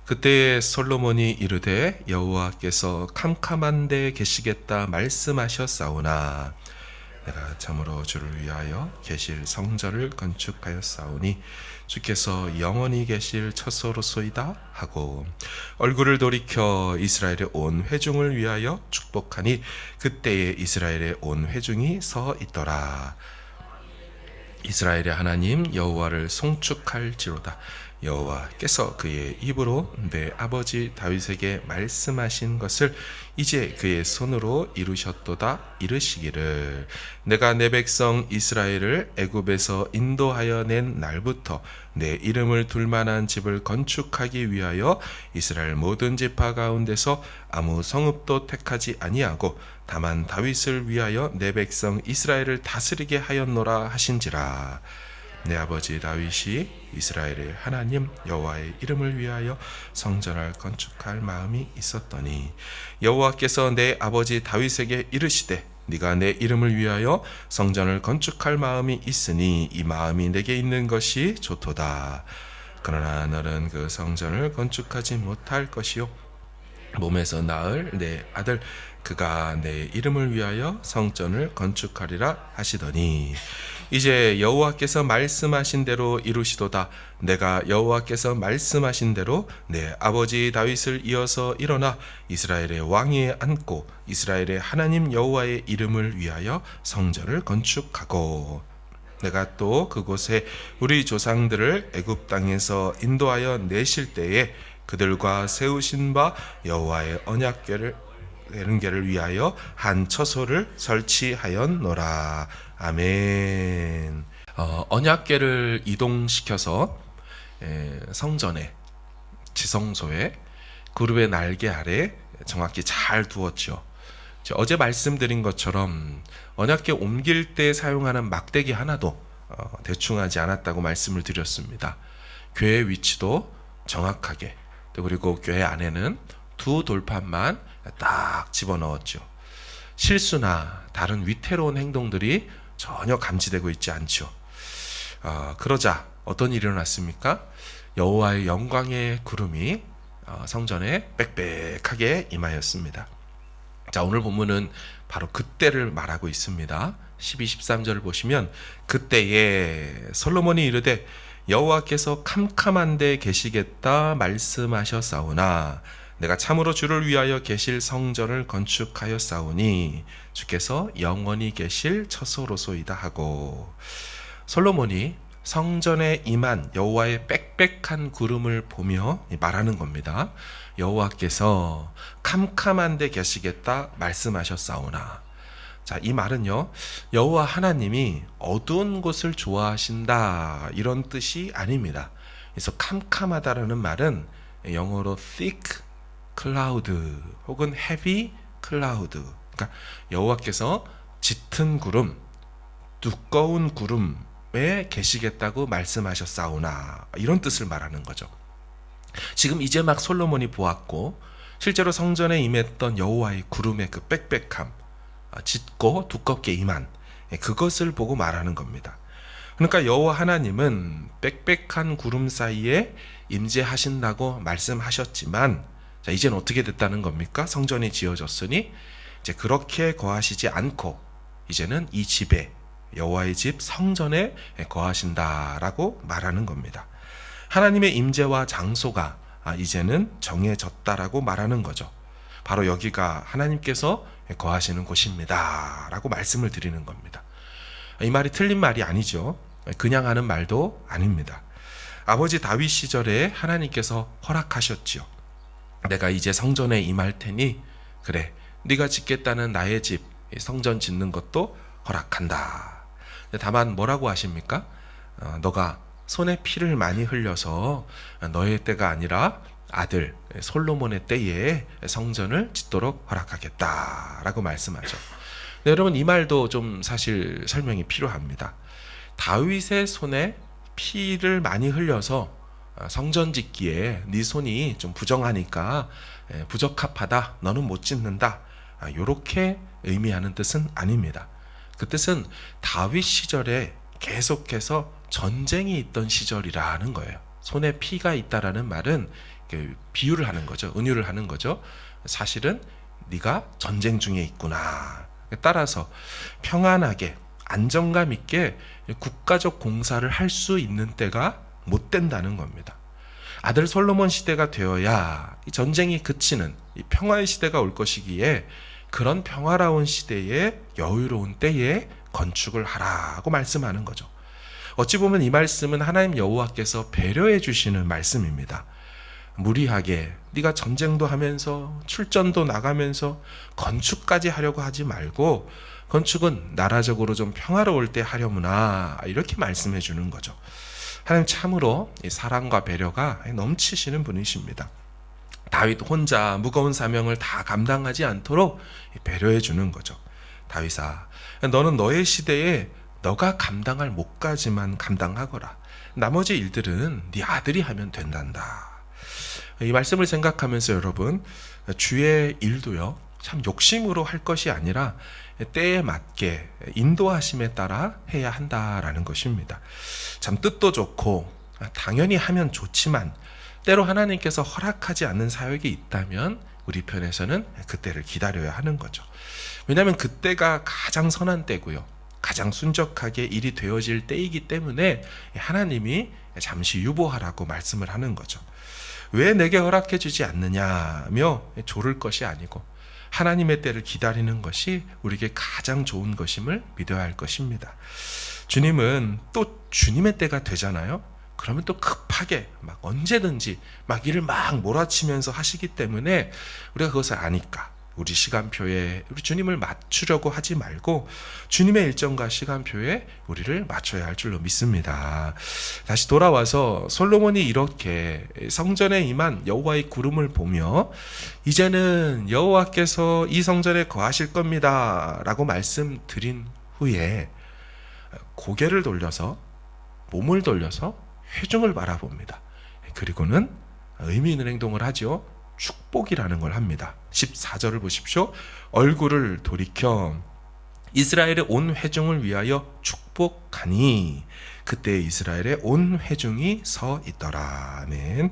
그때 솔로몬이 이르되 여호와께서 캄캄한 데 계시겠다 말씀하셨사오나 내가 참으로 주를 위하여 계실 성전을 건축하였사오니 주께서 영원히 계실 처소로소이다 하고 얼굴을 돌이켜 이스라엘의 온 회중을 위하여 축복하니 그때에 이스라엘의 온 회중이 서 있더라. 이스라엘의 하나님 여호와를 송축할지로다. 여호와께서 그의 입으로 내 아버지 다윗에게 말씀하신 것을 이제 그의 손으로 이루셨도다. 이르시기를 내가 내 백성 이스라엘을 애굽에서 인도하여 낸 날부터 내 이름을 둘 만한 집을 건축하기 위하여 이스라엘 모든 지파 가운데서 아무 성읍도 택하지 아니하고 다만 다윗을 위하여 내 백성 이스라엘을 다스리게 하였노라 하신지라. 내 아버지 다윗이 이스라엘의 하나님 여호와의 이름을 위하여 성전을 건축할 마음이 있었더니 여호와께서 내 아버지 다윗에게 이르시되 네가 내 이름을 위하여 성전을 건축할 마음이 있으니 이 마음이 내게 있는 것이 좋도다. 그러나 너는 그 성전을 건축하지 못할 것이요 몸에서 낳을 내 아들 그가 내 이름을 위하여 성전을 건축하리라 하시더니 이제 여호와께서 말씀하신 대로 이루시도다. 내가 여호와께서 말씀하신 대로 내 아버지 다윗을 이어서 일어나 이스라엘의 왕위에 앉고 이스라엘의 하나님 여호와의 이름을 위하여 성전을 건축하고 내가 또 그곳에 우리 조상들을 애굽 땅에서 인도하여 내실 때에 그들과 세우신 바 여호와의 언약궤를 위하여 한 처소를 설치하였노라. 아멘. 언약궤를 이동시켜서 성전에 지성소에 그룹의 날개 아래 정확히 잘 두었죠. 어제 말씀드린 것처럼 언약궤 옮길 때 사용하는 막대기 하나도 대충하지 않았다고 말씀을 드렸습니다. 궤의 위치도 정확하게 또 그리고 궤 안에는 두 돌판만 딱 집어넣었죠. 실수나 다른 위태로운 행동들이 전혀 감지되고 있지 않죠. 그러자 어떤 일이 일어났습니까? 여호와의 영광의 구름이 성전에 빽빽하게 임하였습니다. 자, 오늘 본문은 바로 그때를 말하고 있습니다. 12, 13절을 보시면 그때에 솔로몬이 이르되 여호와께서 캄캄한 데 계시겠다 말씀하셨사오나 내가 참으로 주를 위하여 계실 성전을 건축하였사오니 주께서 영원히 계실 처소로소이다 하고 솔로몬이 성전에 임한 여호와의 빽빽한 구름을 보며 말하는 겁니다. 여호와께서 캄캄한 데 계시겠다 말씀하셨사오나 자, 이 말은요 여호와 하나님이 어두운 곳을 좋아하신다 이런 뜻이 아닙니다. 그래서 캄캄하다라는 말은 영어로 thick cloud 혹은 heavy cloud 그러니까 여호와께서 짙은 구름 두꺼운 구름에 계시겠다고 말씀하셨사오나 이런 뜻을 말하는 거죠. 지금 이제 막 솔로몬이 보았고 실제로 성전에 임했던 여호와의 구름의 그 빽빽함 짙고 두껍게 임한 그것을 보고 말하는 겁니다. 그러니까 여호와 하나님은 빽빽한 구름 사이에 임재하신다고 말씀하셨지만 자, 이제는 어떻게 됐다는 겁니까? 성전이 지어졌으니 이제 그렇게 거하시지 않고 이제는 이 집에 여호와의 집 성전에 거하신다라고 말하는 겁니다. 하나님의 임재와 장소가 이제는 정해졌다라고 말하는 거죠. 바로 여기가 하나님께서 거하시는 곳입니다 라고 말씀을 드리는 겁니다. 이 말이 틀린 말이 아니죠. 그냥 하는 말도 아닙니다. 아버지 다윗 시절에 하나님께서 허락하셨지요. 내가 이제 성전에 임할 테니 그래 네가 짓겠다는 나의 집 성전 짓는 것도 허락한다. 다만 뭐라고 하십니까? 너가 손에 피를 많이 흘려서 너의 때가 아니라 아들 솔로몬의 때에 성전을 짓도록 허락하겠다라고 말씀하죠. 네, 여러분 이 말도 좀 사실 설명이 필요합니다. 다윗의 손에 피를 많이 흘려서 성전 짓기에 네 손이 좀 부정하니까 부적합하다 너는 못 짓는다 이렇게 의미하는 뜻은 아닙니다. 그 뜻은 다윗 시절에 계속해서 전쟁이 있던 시절이라는 거예요. 손에 피가 있다라는 말은 비유를 하는 거죠. 은유를 하는 거죠. 사실은 네가 전쟁 중에 있구나. 따라서 평안하게 안정감 있게 국가적 공사를 할 수 있는 때가 못 된다는 겁니다. 아들 솔로몬 시대가 되어야 이 전쟁이 그치는 이 평화의 시대가 올 것이기에 그런 평화로운 시대에 여유로운 때에 건축을 하라고 말씀하는 거죠. 어찌 보면 이 말씀은 하나님 여호와께서 배려해 주시는 말씀입니다. 무리하게 네가 전쟁도 하면서 출전도 나가면서 건축까지 하려고 하지 말고 건축은 나라적으로 좀 평화로울 때 하려무나, 이렇게 말씀해 주는 거죠. 하나님 참으로 사랑과 배려가 넘치시는 분이십니다. 다윗 혼자 무거운 사명을 다 감당하지 않도록 배려해 주는 거죠. 다윗아, 너는 너의 시대에 너가 감당할 몫까지만 감당하거라. 나머지 일들은 네 아들이 하면 된단다. 이 말씀을 생각하면서 여러분, 주의 일도요, 참 욕심으로 할 것이 아니라 때에 맞게 인도하심에 따라 해야 한다라는 것입니다. 참 뜻도 좋고 당연히 하면 좋지만 때로 하나님께서 허락하지 않는 사역이 있다면 우리 편에서는 그때를 기다려야 하는 거죠. 왜냐하면 그때가 가장 선한 때고요, 가장 순적하게 일이 되어질 때이기 때문에 하나님이 잠시 유보하라고 말씀을 하는 거죠. 왜 내게 허락해 주지 않느냐며 조를 것이 아니고 하나님의 때를 기다리는 것이 우리에게 가장 좋은 것임을 믿어야 할 것입니다. 주님은 또 주님의 때가 되잖아요. 그러면 또 급하게 막 언제든지 막 일을 막 몰아치면서 하시기 때문에 우리가 그것을 아니까 우리 시간표에 우리 주님을 맞추려고 하지 말고 주님의 일정과 시간표에 우리를 맞춰야 할 줄로 믿습니다. 다시 돌아와서 솔로몬이 이렇게 성전에 임한 여호와의 구름을 보며 이제는 여호와께서 이 성전에 거하실 겁니다 라고 말씀드린 후에 고개를 돌려서 몸을 돌려서 회중을 바라봅니다. 그리고는 의미 있는 행동을 하죠. 축복이라는 걸 합니다. 14절을 보십시오. 얼굴을 돌이켜 이스라엘의 온 회중을 위하여 축복하니 그때 이스라엘의 온 회중이 서 있더라. 아멘.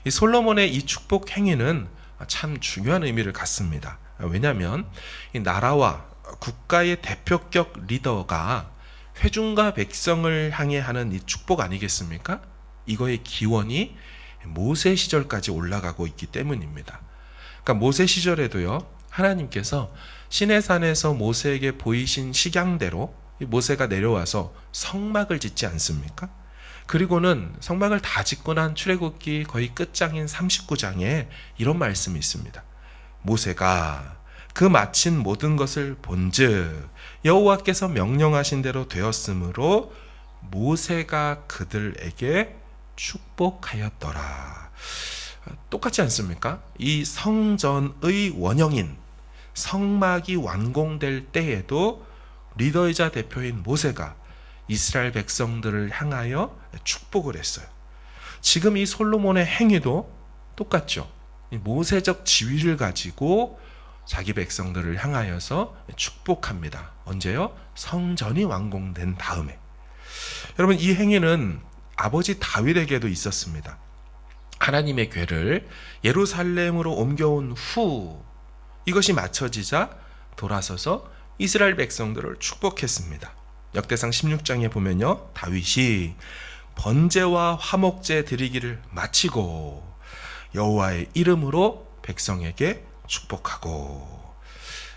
이 솔로몬의 이 축복 행위는 참 중요한 의미를 갖습니다. 왜냐하면 이 나라와 국가의 대표격 리더가 회중과 백성을 향해 하는 이 축복 아니겠습니까? 이거의 기원이 모세 시절까지 올라가고 있기 때문입니다. 그러니까 모세 시절에도요, 하나님께서 시내산에서 모세에게 보이신 식양대로 모세가 내려와서 성막을 짓지 않습니까? 그리고는 성막을 다 짓고 난 출애굽기 거의 끝장인 39장에 이런 말씀이 있습니다. 모세가 그 마친 모든 것을 본즉 여호와께서 명령하신 대로 되었으므로 모세가 그들에게 축복하였더라. 똑같지 않습니까? 이 성전의 원형인 성막이 완공될 때에도 리더이자 대표인 모세가 이스라엘 백성들을 향하여 축복을 했어요. 지금 이 솔로몬의 행위도 똑같죠. 모세적 지위를 가지고 자기 백성들을 향하여서 축복합니다. 언제요? 성전이 완공된 다음에. 여러분, 이 행위는 아버지 다윗에게도 있었습니다. 하나님의 궤를 예루살렘으로 옮겨온 후 이것이 맞춰지자 돌아서서 이스라엘 백성들을 축복했습니다. 역대상 16장에 보면요, 다윗이 번제와 화목제 드리기를 마치고 여호와의 이름으로 백성에게 축복하고,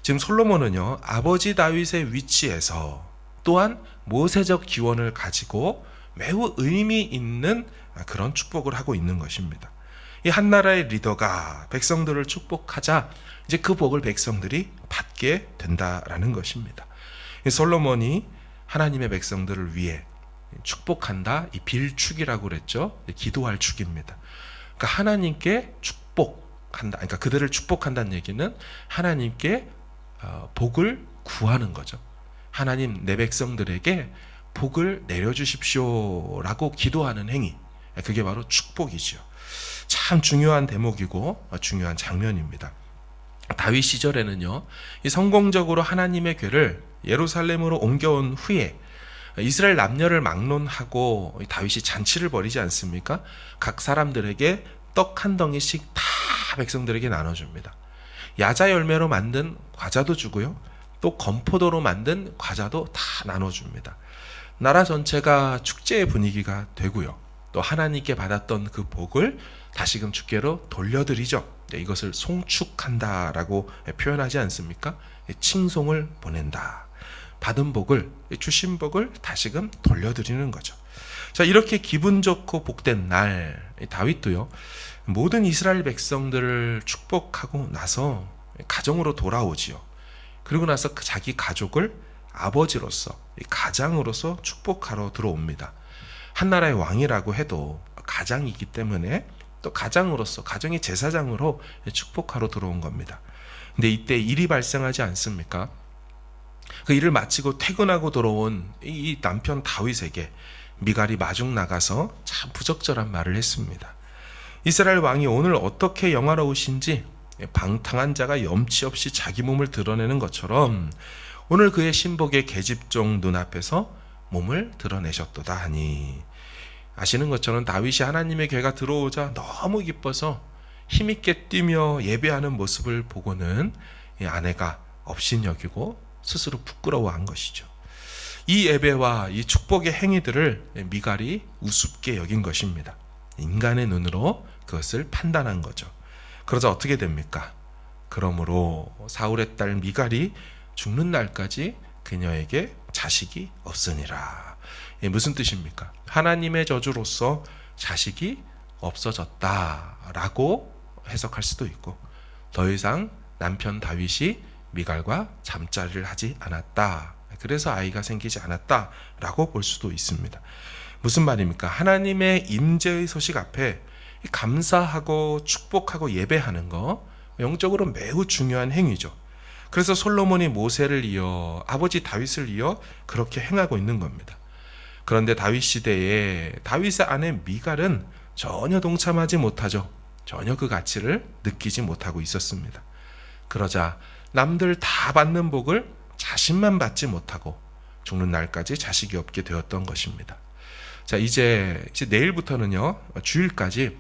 지금 솔로몬은요, 아버지 다윗의 위치에서 또한 모세적 기원을 가지고 매우 의미 있는 그런 축복을 하고 있는 것입니다. 이 한 나라의 리더가 백성들을 축복하자 이제 그 복을 백성들이 받게 된다라는 것입니다. 솔로몬이 하나님의 백성들을 위해 축복한다, 이 빌축이라고 그랬죠. 기도할 축입니다. 그러니까 하나님께 축복한다, 그러니까 그들을 축복한다는 얘기는 하나님께 복을 구하는 거죠. 하나님, 내 백성들에게 복을 내려주십시오라고 기도하는 행위, 그게 바로 축복이죠. 참 중요한 대목이고 중요한 장면입니다. 다윗 시절에는요, 이 성공적으로 하나님의 궤를 예루살렘으로 옮겨온 후에 이스라엘 남녀를 막론하고 다윗이 잔치를 벌이지 않습니까? 각 사람들에게 떡 한 덩이씩 다 백성들에게 나눠줍니다. 야자 열매로 만든 과자도 주고요. 또 건포도로 만든 과자도 다 나눠줍니다. 나라 전체가 축제의 분위기가 되고요. 또 하나님께 받았던 그 복을 다시금 주께로 돌려드리죠. 이것을 송축한다라고 표현하지 않습니까? 칭송을 보낸다. 받은 복을, 주신 복을 다시금 돌려드리는 거죠. 자, 이렇게 기분 좋고 복된 날, 다윗도요, 모든 이스라엘 백성들을 축복하고 나서 가정으로 돌아오지요. 그리고 나서 자기 가족을 아버지로서, 가장으로서 축복하러 들어옵니다. 한 나라의 왕이라고 해도 가장이기 때문에 또 가장으로서, 가정의 제사장으로 축복하러 들어온 겁니다. 근데 이때 일이 발생하지 않습니까? 그 일을 마치고 퇴근하고 돌아온 이 남편 다윗에게 미갈이 마중 나가서 참 부적절한 말을 했습니다. 이스라엘 왕이 오늘 어떻게 영화로우신지 방탕한 자가 염치 없이 자기 몸을 드러내는 것처럼 오늘 그의 신복의 계집종 눈앞에서 몸을 드러내셨도다 하니, 아시는 것처럼 다윗이 하나님의 궤가 들어오자 너무 기뻐서 힘있게 뛰며 예배하는 모습을 보고는 이 아내가 업신여기고 스스로 부끄러워한 것이죠. 이 예배와 이 축복의 행위들을 미갈이 우습게 여긴 것입니다. 인간의 눈으로 그것을 판단한 거죠. 그러자 어떻게 됩니까? 그러므로 사울의 딸 미갈이 죽는 날까지 그녀에게 자식이 없으니라. 무슨 뜻입니까? 하나님의 저주로서 자식이 없어졌다라고 해석할 수도 있고, 더 이상 남편 다윗이 미갈과 잠자리를 하지 않았다, 그래서 아이가 생기지 않았다라고 볼 수도 있습니다. 무슨 말입니까? 하나님의 임재의 소식 앞에 감사하고 축복하고 예배하는 거, 영적으로 매우 중요한 행위죠. 그래서 솔로몬이 모세를 이어 아버지 다윗을 이어 그렇게 행하고 있는 겁니다. 그런데 다윗 시대에 다윗의 아내 미갈은 전혀 동참하지 못하죠. 전혀 그 가치를 느끼지 못하고 있었습니다. 그러자 남들 다 받는 복을 자신만 받지 못하고 죽는 날까지 자식이 없게 되었던 것입니다. 자, 이제 내일부터는요, 주일까지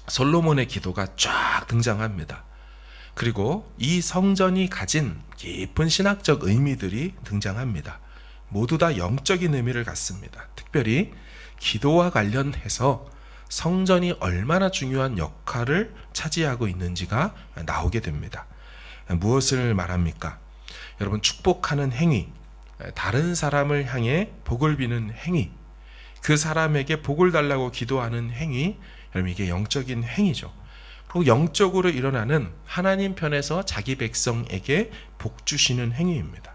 솔로몬의 기도가 쫙 등장합니다. 그리고 이 성전이 가진 깊은 신학적 의미들이 등장합니다. 모두 다 영적인 의미를 갖습니다. 특별히 기도와 관련해서 성전이 얼마나 중요한 역할을 차지하고 있는지가 나오게 됩니다. 무엇을 말합니까? 여러분, 축복하는 행위, 다른 사람을 향해 복을 비는 행위, 그 사람에게 복을 달라고 기도하는 행위, 여러분, 이게 영적인 행위죠. 그리고 영적으로 일어나는 하나님 편에서 자기 백성에게 복 주시는 행위입니다.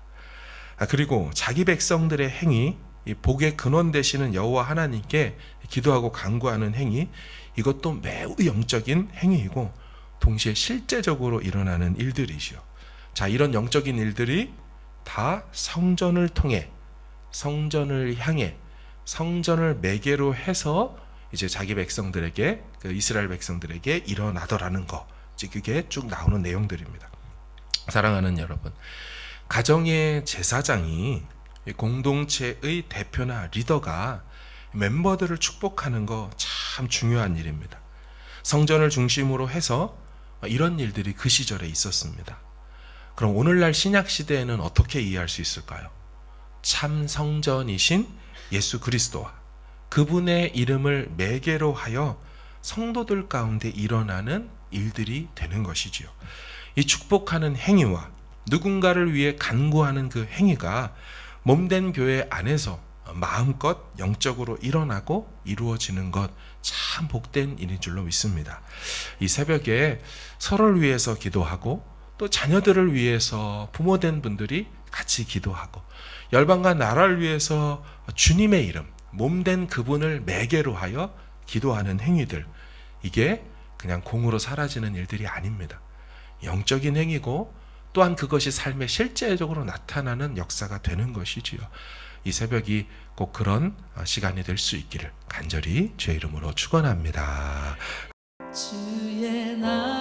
그리고 자기 백성들의 행위, 이 복의 근원 되시는 여호와 하나님께 기도하고 간구하는 행위, 이것도 매우 영적인 행위이고 동시에 실제적으로 일어나는 일들이죠. 자, 이런 영적인 일들이 다 성전을 통해, 성전을 향해, 성전을 매개로 해서 이제 자기 백성들에게, 그 이스라엘 백성들에게 일어나더라는 거, 그게 쭉 나오는 내용들입니다. 사랑하는 여러분, 가정의 제사장이 공동체의 대표나 리더가 멤버들을 축복하는 거 참 중요한 일입니다. 성전을 중심으로 해서 이런 일들이 그 시절에 있었습니다. 그럼 오늘날 신약 시대에는 어떻게 이해할 수 있을까요? 참 성전이신 예수 그리스도와 그분의 이름을 매개로 하여 성도들 가운데 일어나는 일들이 되는 것이지요. 이 축복하는 행위와 누군가를 위해 간구하는 그 행위가 몸된 교회 안에서 마음껏 영적으로 일어나고 이루어지는 것, 참 복된 일인 줄로 믿습니다. 이 새벽에 서로를 위해서 기도하고 또 자녀들을 위해서 부모된 분들이 같이 기도하고 열방과 나라를 위해서 주님의 이름, 몸된 그분을 매개로 하여 기도하는 행위들, 이게 그냥 공으로 사라지는 일들이 아닙니다. 영적인 행위고 또한 그것이 삶에 실제적으로 나타나는 역사가 되는 것이지요. 이 새벽이 꼭 그런 시간이 될 수 있기를 간절히 주의 이름으로 축원합니다. 주의 날